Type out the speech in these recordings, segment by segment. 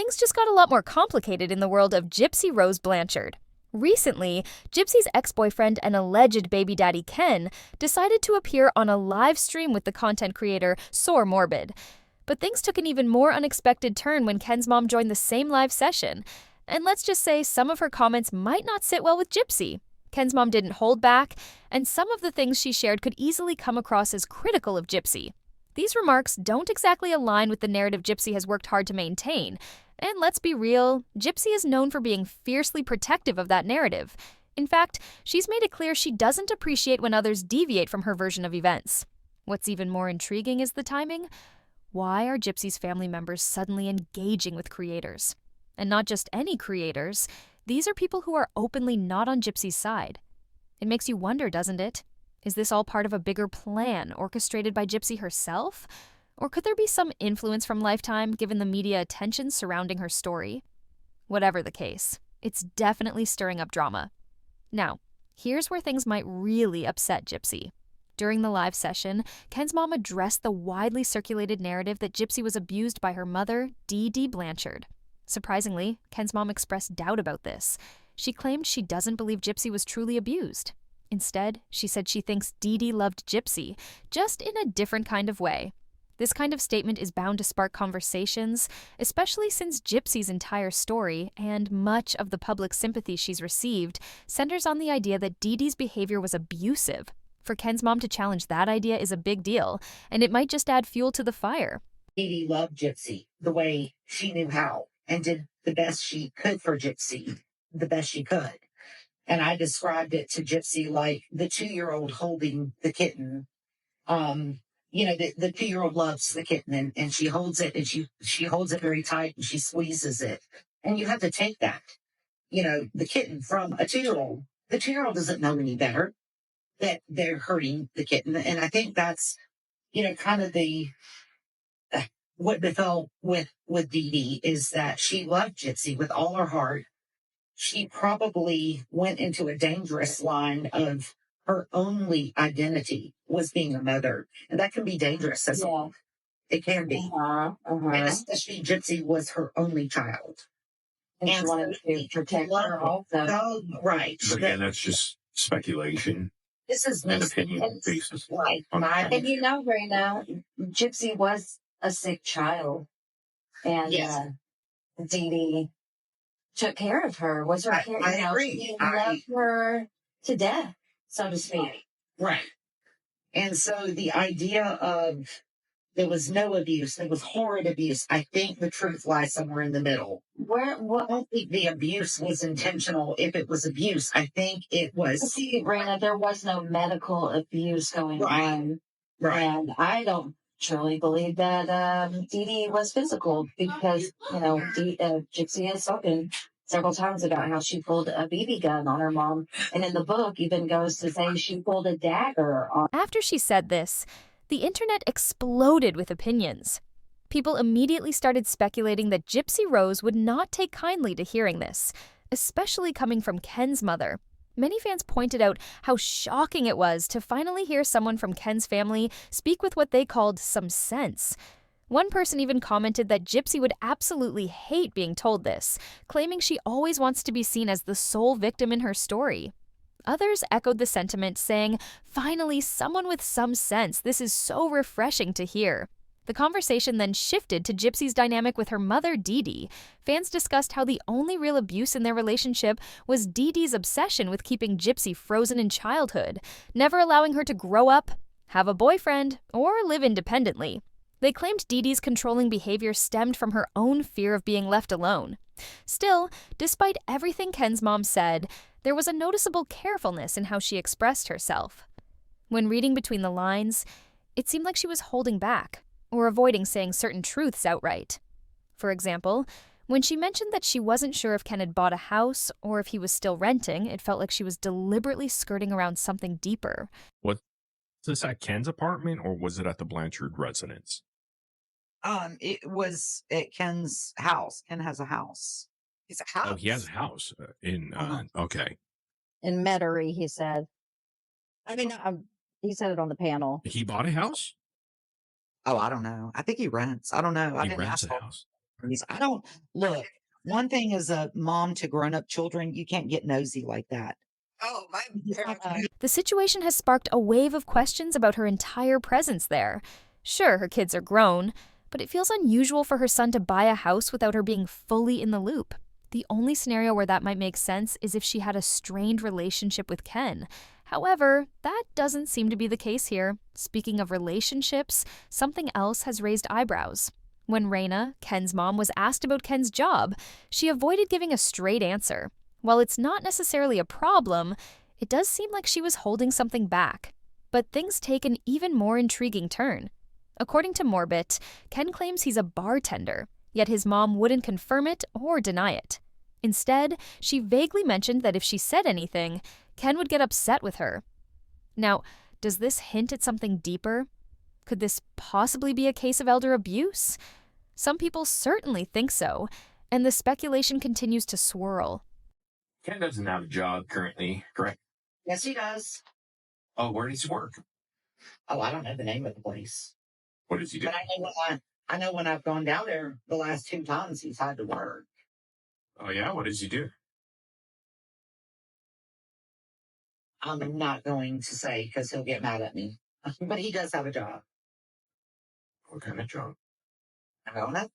things just got a lot more complicated in the world of Gypsy Rose Blanchard. Recently, Gypsy's ex-boyfriend and alleged baby daddy Ken decided to appear on a live stream with the content creator Sore Morbid. But things took an even more unexpected turn when Ken's mom joined the same live session. And let's just say some of her comments might not sit well with Gypsy. Ken's mom didn't hold back, and some of the things she shared could easily come across as critical of Gypsy. These remarks don't exactly align with the narrative Gypsy has worked hard to maintain. And let's be real, Gypsy is known for being fiercely protective of that narrative. In fact, she's made it clear she doesn't appreciate when others deviate from her version of events. What's even more intriguing is the timing. Why are Gypsy's family members suddenly engaging with creators? And not just any creators, these are people who are openly not on Gypsy's side. It makes you wonder, doesn't it? Is this all part of a bigger plan orchestrated by Gypsy herself? Or could there be some influence from Lifetime given the media attention surrounding her story? Whatever the case, it's definitely stirring up drama. Now, here's where things might really upset Gypsy. During the live session, Ken's mom addressed the widely circulated narrative that Gypsy was abused by her mother, Dee Dee Blanchard. Surprisingly, Ken's mom expressed doubt about this. She claimed she doesn't believe Gypsy was truly abused. Instead, she said she thinks Dee Dee loved Gypsy, just in a different kind of way. This kind of statement is bound to spark conversations, especially since Gypsy's entire story and much of the public sympathy she's received centers on the idea that Dee Dee's behavior was abusive. For Ken's mom to challenge that idea is a big deal, and it might just add fuel to the fire. Dee Dee loved Gypsy the way she knew how and did the best she could for Gypsy, the best she could. And I described it to Gypsy like the 2-year-old holding the kitten. The 2-year-old loves the kitten and she holds it and she holds it very tight and she squeezes it. And you have to take that, the kitten from a 2-year-old. The 2-year-old doesn't know any better that they're hurting the kitten. And I think that's, kind of what befell with Dee Dee is that she loved Gypsy with all her heart. She probably went into a dangerous line of her only identity was being a mother. And that can be dangerous as well. It can be. And especially Gypsy was her only child. And she wanted to protect her also. Oh, right. But again, that's just speculation This is and opinion basis. Right. And right now, Gypsy was a sick child. And Yes. Dee Dee took care of her, was her care. I agree. She loved her to death, so to speak. Right. And so the idea of there was no abuse, there was horrid abuse. I think the truth lies somewhere in the middle. I don't think the abuse was intentional. If it was abuse, I think it was. See, Raina, there was no medical abuse going on. Right. And I don't truly believe that Dee Dee was physical because, Gypsy has spoken several times about how she pulled a BB gun on her mom. And in the book even goes to say she pulled a dagger on. After she said this, the internet exploded with opinions. People immediately started speculating that Gypsy Rose would not take kindly to hearing this, especially coming from Ken's mother. Many fans pointed out how shocking it was to finally hear someone from Ken's family speak with what they called some sense. One person even commented that Gypsy would absolutely hate being told this, claiming she always wants to be seen as the sole victim in her story. Others echoed the sentiment, saying, "Finally, someone with some sense. This is so refreshing to hear." The conversation then shifted to Gypsy's dynamic with her mother, Dee Dee. Fans discussed how the only real abuse in their relationship was Dee Dee's obsession with keeping Gypsy frozen in childhood, never allowing her to grow up, have a boyfriend, or live independently. They claimed Dee Dee's controlling behavior stemmed from her own fear of being left alone. Still, despite everything Ken's mom said, there was a noticeable carefulness in how she expressed herself. When reading between the lines, it seemed like she was holding back or avoiding saying certain truths outright. For example, when she mentioned that she wasn't sure if Ken had bought a house or if he was still renting, it felt like she was deliberately skirting around something deeper. Was this at Ken's apartment or was it at the Blanchard residence? It was at Ken's house. Ken has a house. It's a house. Oh, he has a house okay. In Metairie, he said. I mean, he said it on the panel. He bought a house? Oh, I don't know. I think he rents. I don't know. I He didn't rents ask a him. house. I don't look. One thing as a mom to grown up children, you can't get nosy like that. Oh, my You just have parents. to- The situation has sparked a wave of questions about her entire presence there. Sure, her kids are grown, but it feels unusual for her son to buy a house without her being fully in the loop. The only scenario where that might make sense is if she had a strained relationship with Ken. However, that doesn't seem to be the case here. Speaking of relationships, something else has raised eyebrows. When Raina, Ken's mom, was asked about Ken's job, she avoided giving a straight answer. While it's not necessarily a problem, it does seem like she was holding something back. But things take an even more intriguing turn. According to Morbit, Ken claims he's a bartender, yet his mom wouldn't confirm it or deny it. Instead, she vaguely mentioned that if she said anything, Ken would get upset with her. Now, does this hint at something deeper? Could this possibly be a case of elder abuse? Some people certainly think so, and the speculation continues to swirl. Ken doesn't have a job currently, correct? Yes, he does. Oh, where does he work? Oh, I don't know the name of the place, What does he do? but I know when I've gone down there the last 2 times, he's had to work. Oh, yeah? What does he do? I'm not going to say because he'll get mad at me. But he does have a job. What kind of job? I don't know.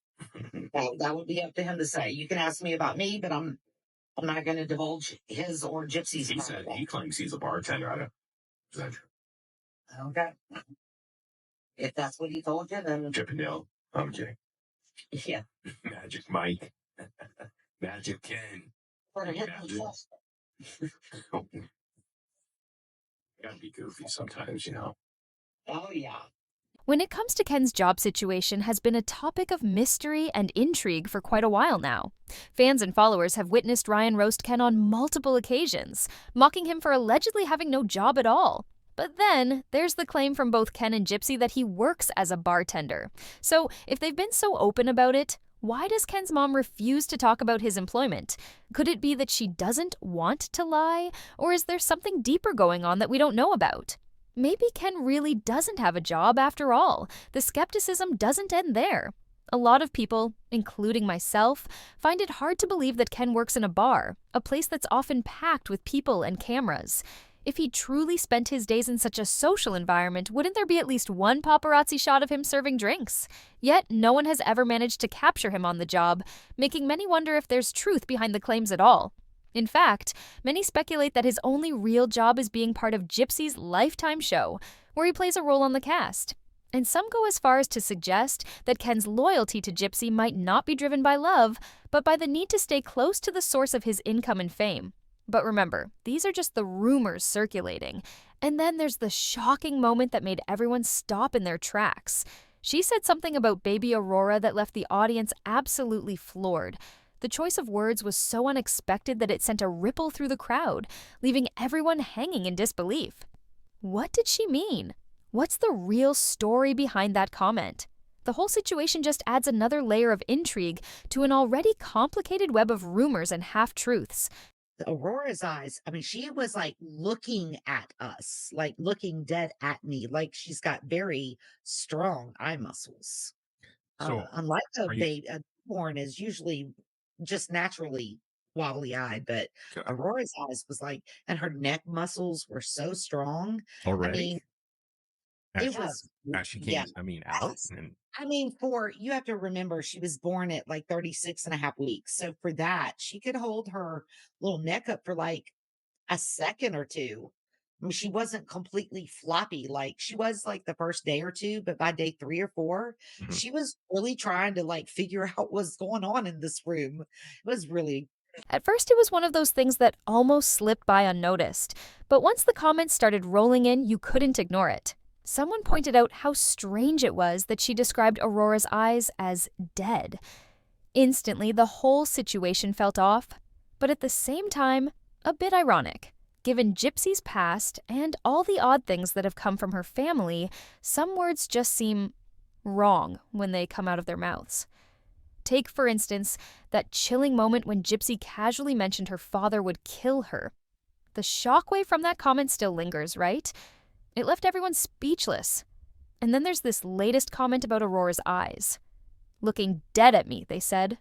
That would be up to him to say. You can ask me about me, but I'm not going to divulge his or Gypsy's. He said he claims he's a bartender. I don't. Is that true? Okay. If that's what he told you, then Chippendale. I'm kidding. yeah. Magic Mike. Magic Ken. Better hit Yeah, me dude. first. Gotta be goofy sometimes, you know. Oh yeah. When it comes to Ken's job situation has been a topic of mystery and intrigue for quite a while now. Fans and followers have witnessed Ryan roast Ken on multiple occasions, mocking him for allegedly having no job at all. But then, there's the claim from both Ken and Gypsy that he works as a bartender. So, if they've been so open about it, why does Ken's mom refuse to talk about his employment? Could it be that she doesn't want to lie? Or is there something deeper going on that we don't know about? Maybe Ken really doesn't have a job after all. The skepticism doesn't end there. A lot of people, including myself, find it hard to believe that Ken works in a bar, a place that's often packed with people and cameras. If he truly spent his days in such a social environment, wouldn't there be at least one paparazzi shot of him serving drinks? Yet, no one has ever managed to capture him on the job, making many wonder if there's truth behind the claims at all. In fact, many speculate that his only real job is being part of Gypsy's Lifetime show, where he plays a role on the cast. And some go as far as to suggest that Ken's loyalty to Gypsy might not be driven by love, but by the need to stay close to the source of his income and fame. But remember, these are just the rumors circulating. And then there's the shocking moment that made everyone stop in their tracks. She said something about baby Aurora that left the audience absolutely floored. The choice of words was so unexpected that it sent a ripple through the crowd, leaving everyone hanging in disbelief. What did she mean? What's the real story behind that comment? The whole situation just adds another layer of intrigue to an already complicated web of rumors and half-truths. Aurora's eyes, I mean, she was like looking at us, like looking dead at me, like she's got very strong eye muscles. So, Unlike a are you baby, a newborn is usually just naturally wobbly eyed, but okay, Aurora's eyes was like, and her neck muscles were so strong. I already? mean, As, it was, as she yeah. came, I mean, out? And I mean, you have to remember she was born at like 36 and a half weeks. So for that, she could hold her little neck up for like a second or two. I mean, she wasn't completely floppy like she was like the first day or two, but by day 3 or 4, mhm. she was really trying to like figure out what's going on in this room. It was really, At first, it was one of those things that almost slipped by unnoticed, but once the comments started rolling in, you couldn't ignore it. Someone pointed out how strange it was that she described Aurora's eyes as dead. Instantly, the whole situation felt off, but at the same time, a bit ironic. Given Gypsy's past and all the odd things that have come from her family, some words just seem wrong when they come out of their mouths. Take, for instance, that chilling moment when Gypsy casually mentioned her father would kill her. The shockwave from that comment still lingers, right? It left everyone speechless. And then there's this latest comment about Aurora's eyes. Looking dead at me, they said.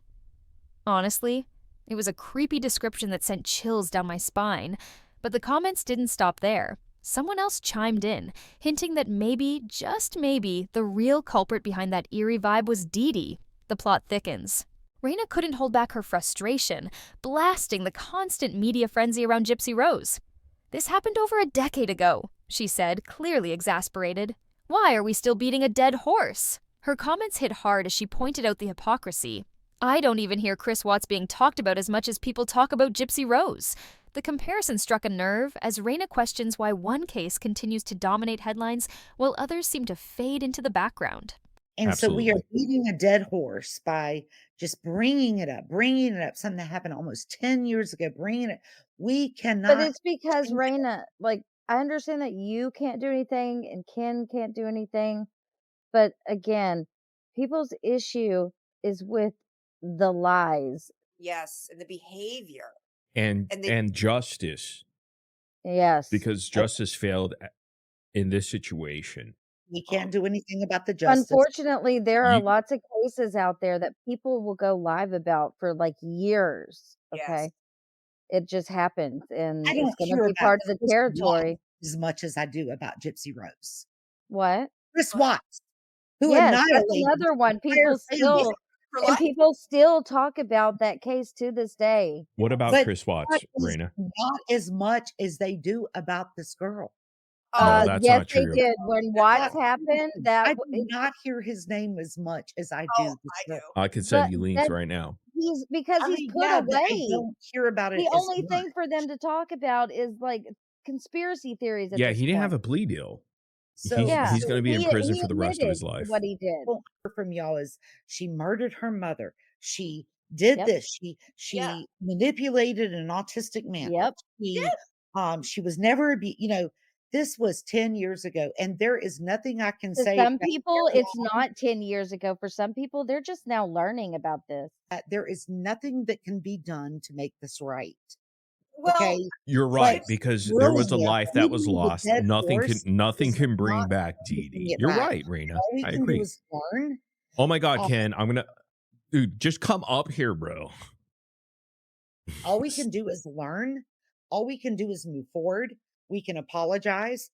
Honestly, it was a creepy description that sent chills down my spine. But the comments didn't stop there. Someone else chimed in, hinting that maybe, just maybe, the real culprit behind that eerie vibe was Dee. The plot thickens. Raina couldn't hold back her frustration, blasting the constant media frenzy around Gypsy Rose. This happened over a decade ago, she said, clearly exasperated. Why are we still beating a dead horse? Her comments hit hard as she pointed out the hypocrisy. I don't even hear Chris Watts being talked about as much as people talk about Gypsy Rose. The comparison struck a nerve as Raina questions why one case continues to dominate headlines while others seem to fade into the background. And so we are Absolutely. beating a dead horse by just bringing it up, something that happened almost 10 years ago, bringing it. We But cannot. it's because change it. Raina, like, I understand that you can't do anything and Ken can't do anything. But again, people's issue is with the lies. Yes, and the behavior. And And the- and justice, Yes. because justice failed in this situation. We can't do anything about the justice. Unfortunately, there are You- lots of cases out there that people will go live about for like years. Yes. Okay. It just happens and I it's don't going hear to be about part of the Chris territory. Watts as much as I do about Gypsy Rose. What? Chris Watts, who Yes, that's annihilated another one. entire People fan still base. For and life. people still talk about that case to this day. What about But Chris Watts, What is Raina? not as much as they do about this girl. No, that's Yes, not they true. did. When Watts happened, I that do not hear his name as much as I do. Oh, this I girl. do. I could send But you links that- right now. he's because I he's mean, put yeah, but I away. don't hear about it The as only much. thing for them to talk about is like conspiracy theories. At Yeah, this he didn't have a point. plea deal. So Yeah, He's going to be in he prison for the rest of his admitted life. what he did. won't hear from y'all is she murdered her mother. She did Yep. this. She Yeah. manipulated an autistic man. Yep. She was never this was 10 years ago, and there is nothing I can To say some about people, their it's not 10 years ago. For some people, they're just now learning about this. that. There is nothing that can be done to make this right. Well, Okay. You're But right, because there was a brilliant, life that was beating the lost. dead Nothing horse can is can bring not back bringing Dee. it You're back. right, Raina. All we I can agree. do is learn. Oh my God, Um, Ken, dude, just come up here, bro. All we can do is learn. All we can do is move forward. We can apologize.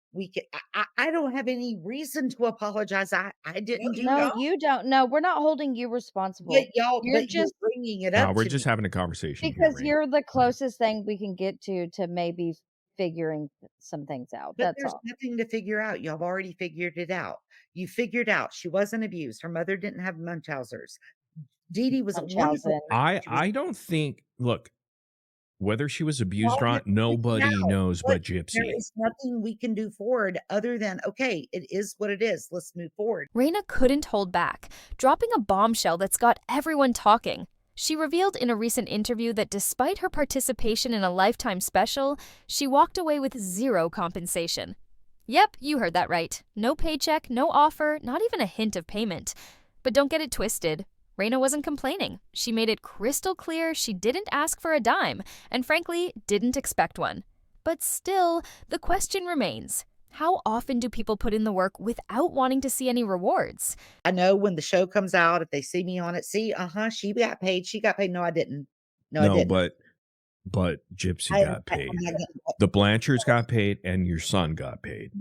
I don't have any reason to apologize. I didn't do you No, that. don't. you don't. No, we're not holding you responsible. But y'all, You're but you're just bringing it No, up we're to just me. having a conversation here, because Raina. you're the closest thing we can get to maybe figuring some things out. But That's there's all. nothing to figure out. Y'all have already figured it out. You figured out she wasn't abused. Her mother didn't have Munchausen's. Dee was a wonderful Munchausen. person. She was I don't think. Look, whether she was abused or Y'all not, have figured nobody out, knows but but Gypsy. there is nothing we can do forward other than, okay, it is what it is. Let's move forward. Raina couldn't hold back, dropping a bombshell that's got everyone talking. She revealed in a recent interview that despite her participation in a Lifetime special, she walked away with zero compensation. Yep, you heard that right. No paycheck, no offer, not even a hint of payment. But don't get it twisted. Raina wasn't complaining. She made it crystal clear she didn't ask for a dime, and frankly, didn't expect one. But still, the question remains. How often do people put in the work without wanting to see any rewards? I know when the show comes out, if they see me on it, she got paid. She got paid. No, I didn't. I No, didn't. but Gypsy I- got I- paid. I'm not getting- The Blanchards got paid, and your son got paid.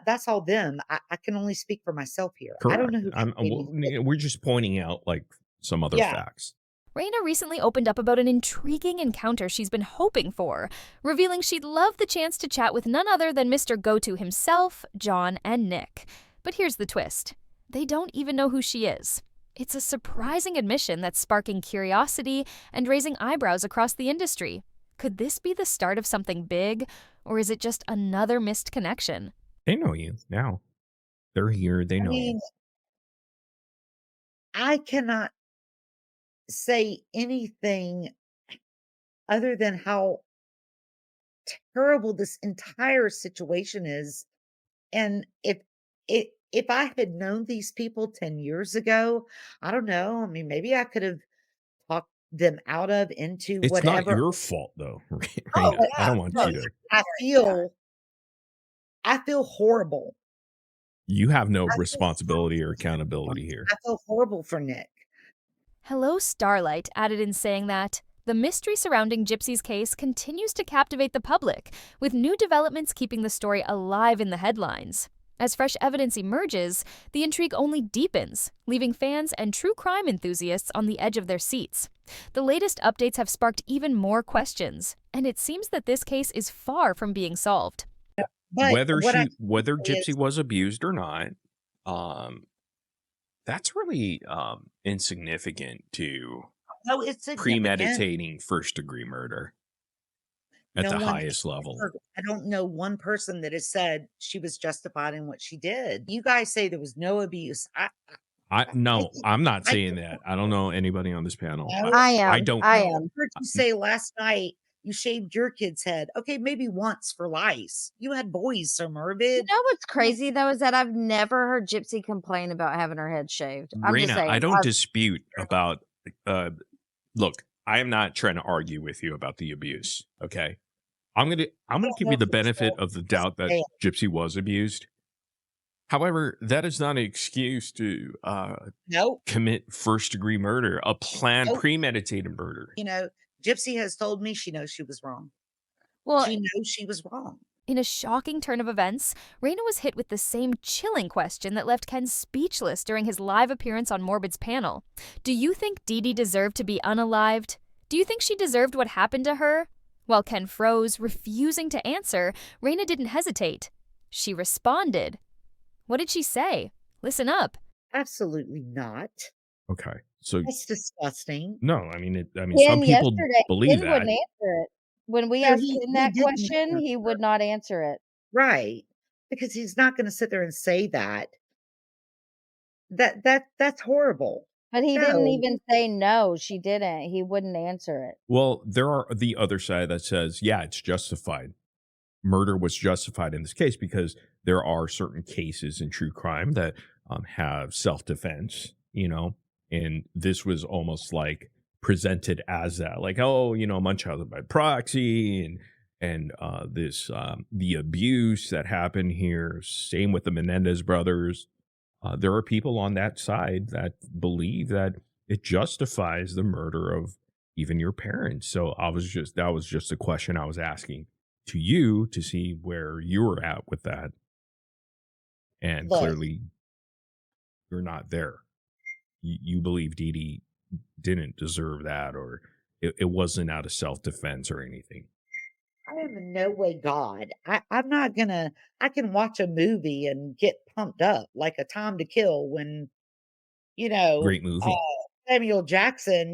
that's all them. I can only speak for myself here. I Correct. don't know who got paid either. We're just pointing out like some other Yeah. facts. Raina recently opened up about an intriguing encounter she's been hoping for, revealing she'd love the chance to chat with none other than Mr. Go-To himself, John, and Nick. But here's the twist. They don't even know who she is. It's a surprising admission that's sparking curiosity and raising eyebrows across the industry. Could this be the start of something big, or is it just another missed connection? They know you now. They're here. They I know you. mean, I cannot say anything other than how terrible this entire situation is. And if I had known these people 10 years ago, I don't know. I mean, maybe I could have talked them out of into It's not whatever. your fault, though, Raina. Oh, I don't yeah. want No, you to. I feel horrible. You have no I feel responsibility or accountability here. I feel horrible for Nick. Hello Starlight added in saying that the mystery surrounding Gypsy's case continues to captivate the public, with new developments keeping the story alive in the headlines. As fresh evidence emerges, the intrigue only deepens, leaving fans and true crime enthusiasts on the edge of their seats. The latest updates have sparked even more questions, and it seems that this case is far from being solved. But whether what I whether say Gypsy is, was abused or not, that's really insignificant to no, it's significant. premeditating first degree murder at No the one highest level. I don't know one person that has said she was justified in what she did. You guys say there was no abuse. No, think- I'm not I saying think- that. I don't know anybody on this panel. No. I am. I don't. I I am. heard you say last night you shaved your kid's head. Okay, maybe once for lice. You had boys, so You morbid. know what's crazy though is that I've never heard Gypsy complain about having her head shaved. I'm just Raina, saying. I don't dispute about. Look, I am not trying to argue with you about the abuse. Okay, I'm gonna give you the benefit of the doubt that Gypsy was abused. However, that is not an excuse to Nope. commit first degree murder, a planned, Nope. premeditated murder. You know, Gypsy has told me she knows she was wrong. Well, She knows she was wrong. In a shocking turn of events, Raina was hit with the same chilling question that left Ken speechless during his live appearance on Morbid's panel. Do you think Dee Dee deserved to be unalived? Do you think she deserved what happened to her? While Ken froze, refusing to answer, Raina didn't hesitate. She responded. What did she say? Listen up. Absolutely not. Okay, so That's disgusting. no, I mean, Ken some people yesterday, believe Ken that. wouldn't answer it. When we No, asked he him that didn't question, he would not answer it. Right. Because he's not going to sit there and say that. That's horrible. But he didn't No. even say no, she didn't. He wouldn't answer it. Well, there are the other side that says, yeah, it's justified. Murder was justified in this case because there are certain cases in true crime that have self-defense, and this was almost like presented as that, like, oh, Munchausen by proxy, and this the abuse that happened here. Same with the Menendez brothers. There are people on that side that believe that it justifies the murder of even your parents. So that was just a question I was asking to you to see where you were at with that. And Look. clearly you're not there. You believe Dee Dee didn't deserve that, or it wasn't out of self-defense or anything. I am in no way God. I'm not gonna. I can watch a movie and get pumped up like A Time to Kill when, Great movie. Samuel Jackson,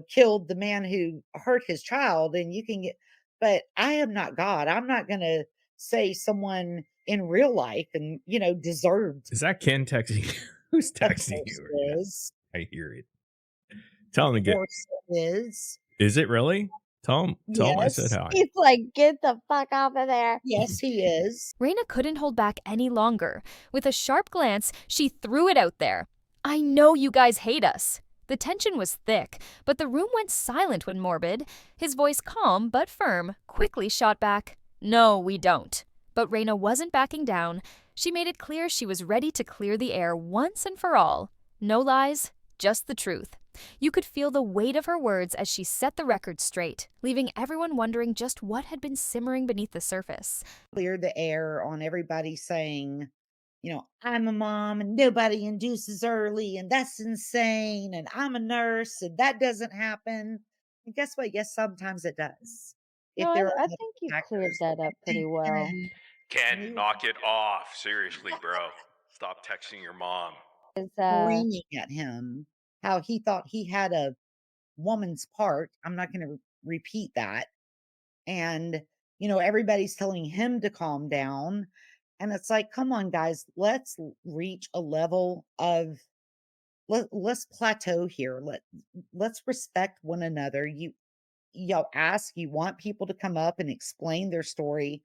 killed the man who hurt his child, and you can get. But I am not God. I'm not gonna say someone in real life and deserved. Is that Ken texting? Who's Of texting course you? it is. I hear it. Tell him to Of get. course it is. Is it really? Tell him I said Yes. hi. He's like, get the fuck off of there. Yes, he is. Raina couldn't hold back any longer. With a sharp glance, she threw it out there. I know you guys hate us. The tension was thick, but the room went silent when Morbid, his voice calm but firm, quickly shot back. No, we don't. But Raina wasn't backing down. She made it clear she was ready to clear the air once and for all. No lies, just the truth. You could feel the weight of her words as she set the record straight, leaving everyone wondering just what had been simmering beneath the surface. Cleared the air on everybody saying, I'm a mom and nobody induces early and that's insane. And I'm a nurse and that doesn't happen. And guess what? Yes, sometimes it does. No, there are I other think you factors. cleared that up pretty well. Ken, knock it off. Seriously, bro. Stop texting your mom. Is, Screaming at him how he thought he had a woman's part. I'm not going to repeat that. And, everybody's telling him to calm down. And it's like, come on, guys, let's reach a level of let's plateau here. Let's respect one another. Y'all you want people to come up and explain their story,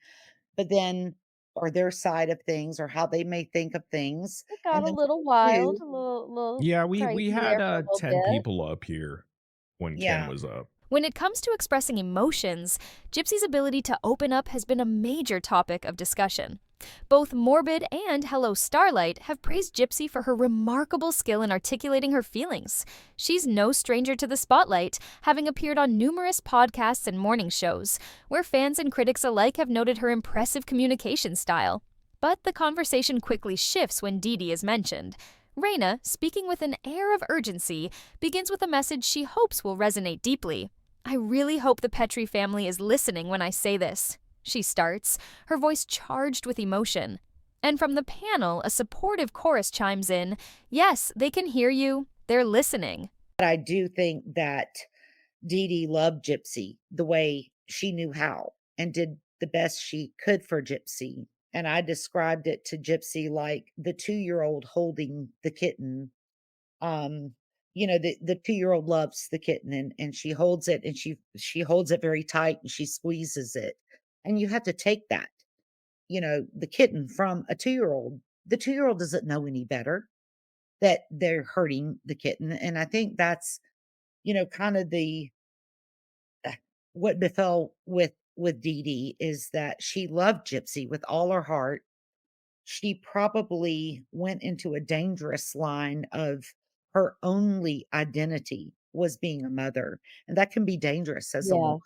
but then or their side of things or how they may think of things. it got And a then little wild, a little Yeah, we crazy had there for a little 10 bit. people up here when Ken was up. When it comes to expressing emotions, Gypsy's ability to open up has been a major topic of discussion. Both Morbid and Hello Starlight have praised Gypsy for her remarkable skill in articulating her feelings. She's no stranger to the spotlight, having appeared on numerous podcasts and morning shows, where fans and critics alike have noted her impressive communication style. But the conversation quickly shifts when Dee Dee is mentioned. Raina, speaking with an air of urgency, begins with a message she hopes will resonate deeply. "I really hope the Petrie family is listening when I say this," she starts, her voice charged with emotion. And from the panel, a supportive chorus chimes in, "Yes, they can hear you. They're listening." But I do think that Dee Dee loved Gypsy the way she knew how and did the best she could for Gypsy. And I described it to Gypsy like the 2-year-old holding the kitten. Um, the 2-year-old loves the kitten and she holds it and she holds it very tight and she squeezes it. And you have to take that, the kitten from a 2-year-old. The 2-year-old doesn't know any better that they're hurting the kitten. And I think that's, kind of the what befell with Dee Dee is that she loved Gypsy with all her heart. She probably went into a dangerous line of her only identity was being a mother, and that can be dangerous as a woman.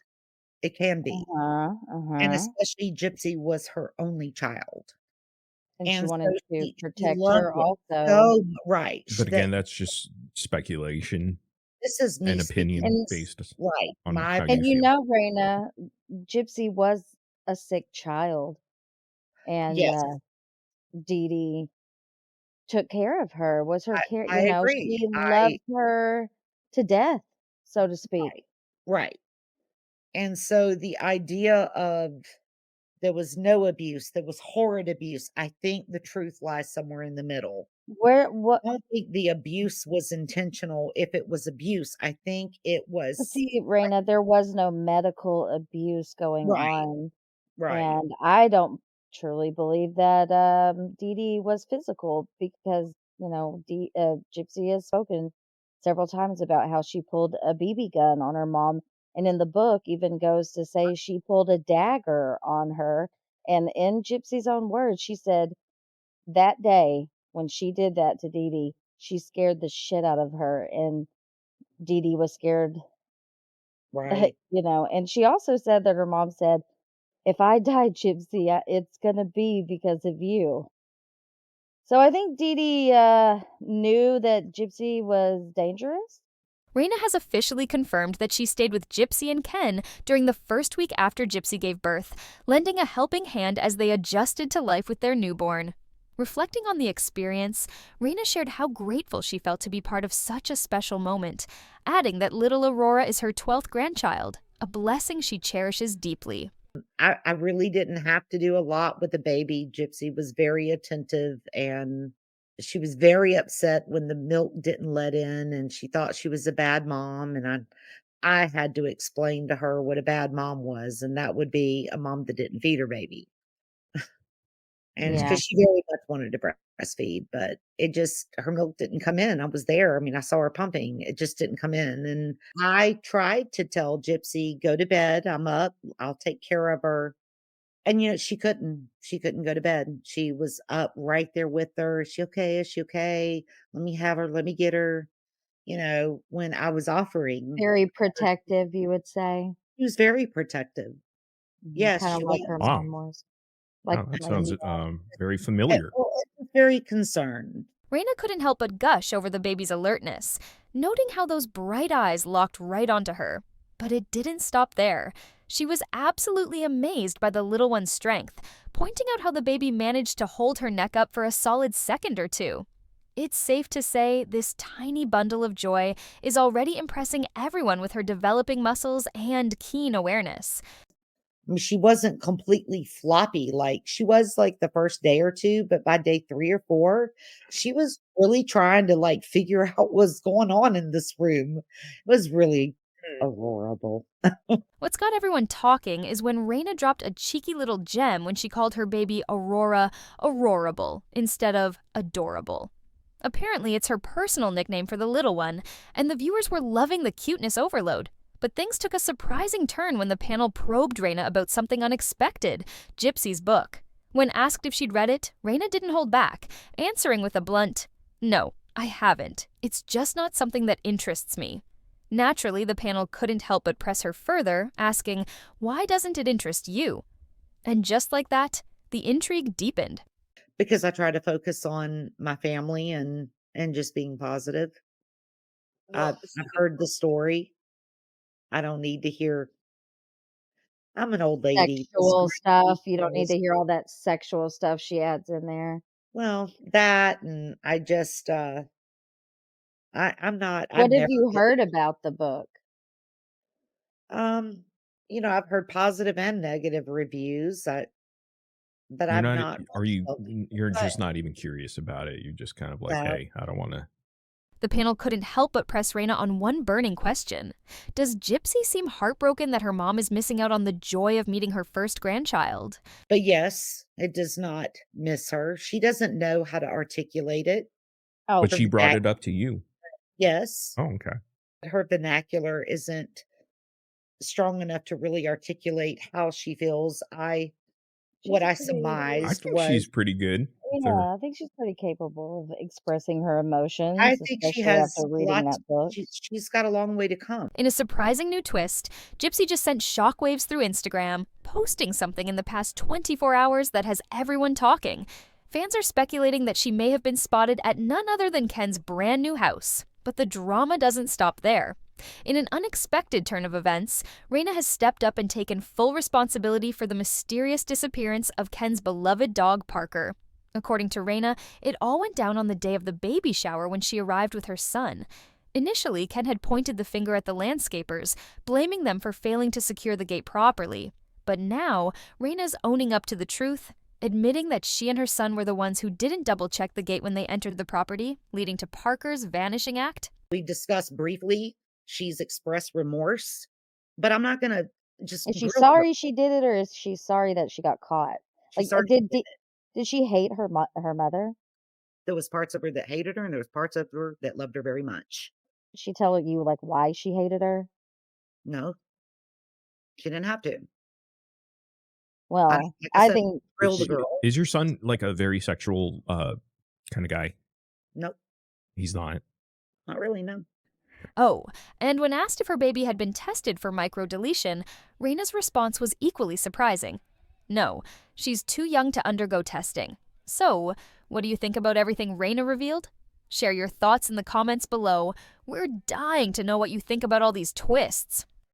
Yeah. It can be, Uh-huh. and Uh-huh. especially Gypsy was her only child, And she and so wanted to she protect loved her it also. so right. But again, that's just speculation This is me and speaking. opinion And based Right, on my how you and opinion. you feel. know, Raina, Gypsy was a sick child, and Yes, Dee Dee took care of her, was her I care, I agree. she loved her to death, so to speak. Right, right, and so the idea of there was no abuse, there was horrid abuse. I think the truth lies somewhere in the middle. What I don't think the abuse was intentional if it was abuse. I think it was see, Raina, there was no medical abuse going right, on. right, And I don't truly believe that Dee Dee was physical because, Gypsy has spoken several times about how she pulled a BB gun on her mom. And in the book, even goes to say she pulled a dagger on her. And in Gypsy's own words, she said that day when she did that to Dee Dee, she scared the shit out of her. And Dee Dee was scared, right. And she also said that her mom said, "If I die, Gypsy, it's gonna be because of you." So I think Dee Dee, knew that Gypsy was dangerous? Raina has officially confirmed that she stayed with Gypsy and Ken during the first week after Gypsy gave birth, lending a helping hand as they adjusted to life with their newborn. Reflecting on the experience, Raina shared how grateful she felt to be part of such a special moment, adding that little Aurora is her 12th grandchild, a blessing she cherishes deeply. I really didn't have to do a lot with the baby. Gypsy was very attentive and she was very upset when the milk didn't let in and she thought she was a bad mom and I had to explain to her what a bad mom was and that would be a mom that didn't feed her baby. And it's Yeah. because she very much wanted to breastfeed, but it just her milk didn't come in. I was there. I mean, I saw her pumping. It just didn't come in. And I tried to tell Gypsy, "Go to bed. I'm up. I'll take care of her." And, she couldn't. She couldn't go to bed. She was up right there with her. "Is she okay? Is she okay? Let me have her. Let me get her." When I was offering Very her, protective, you would say? she was very protective. Yes, Kinda she like was. her Wow. mom was. Wow, that Like sounds very It familiar. well, it was very concerned. Raina couldn't help but gush over the baby's alertness, noting how those bright eyes locked right onto her. But it didn't stop there. She was absolutely amazed by the little one's strength, pointing out how the baby managed to hold her neck up for a solid second or two. It's safe to say this tiny bundle of joy is already impressing everyone with her developing muscles and keen awareness. I mean, she wasn't completely floppy like she was, like, the first day or 2, but by day 3 or 4, she was really trying to, like, figure out what's going on in this room. It was really adorable. What's got everyone talking is when Raina dropped a cheeky little gem when she called her baby Aurora Aurorable instead of adorable. Apparently, it's her personal nickname for the little one, and the viewers were loving the cuteness overload. But things took a surprising turn when the panel probed Raina about something unexpected, Gypsy's book. When asked if she'd read it, Raina didn't hold back, answering with a blunt, "No, I haven't. It's just not something that interests me." Naturally, the panel couldn't help but press her further, asking, "Why doesn't it interest you?" And just like that, the intrigue deepened. Because I try to focus on my family and just being positive. Well, I've heard the story. I don't need to hear I'm an old lady. The Sexual stuff, you don't need stories. to hear all that sexual stuff she adds in there. Well, that and I just, I've What have never you been heard about the book? um, I've heard positive and negative reviews, but You're I've not not are you felt you're but just not even curious about it. You're just kind of like, that. "Hey, I don't wanna." The panel couldn't help but press Raina on one burning question. Does Gypsy seem heartbroken that her mom is missing out on the joy of meeting her first grandchild? But yes, it does not miss her. She doesn't know how to articulate it. Oh, But Her she brought vernac it up to you. Yes, Oh, okay. her vernacular isn't strong enough to really articulate how she feels. she's What a I pretty I surmised think she's was pretty good. yeah, I think she's pretty capable of expressing her I emotions, think she especially has after a reading lot that book. she's got a long way to come. In a surprising new twist, Gypsy just sent shockwaves through Instagram, posting something in the past 24 hours that has everyone talking. Fans are speculating that she may have been spotted at none other than Ken's brand new house. But the drama doesn't stop there. In an unexpected turn of events, Raina has stepped up and taken full responsibility for the mysterious disappearance of Ken's beloved dog Parker. According to Raina, it all went down on the day of the baby shower when she arrived with her son. Initially, Ken had pointed the finger at the landscapers, blaming them for failing to secure the gate properly. But now, Raina's owning up to the truth, admitting that she and her son were the ones who didn't double-check the gate when they entered the property, leading to Parker's vanishing act. We discussed briefly, she's expressed remorse, but I'm not gonna just Is she grill her. sorry she did it, or is she sorry that she got caught? Like, She's already did she hate her mother? there was parts of her that hated her, and there was parts of her that loved her very much. Did she tell you, like, why she hated her? No, she didn't have to. Well, Like I I said, think grill the I she girl. Is your son like a very sexual, kinda guy? Nope, He's not. not really, no. Oh, and when asked if her baby had been tested for microdeletion, Raina's response was equally surprising. No, she's too young to undergo testing. So, what do you think about everything Raina revealed? Share your thoughts in the comments below. We're dying to know what you think about all these twists.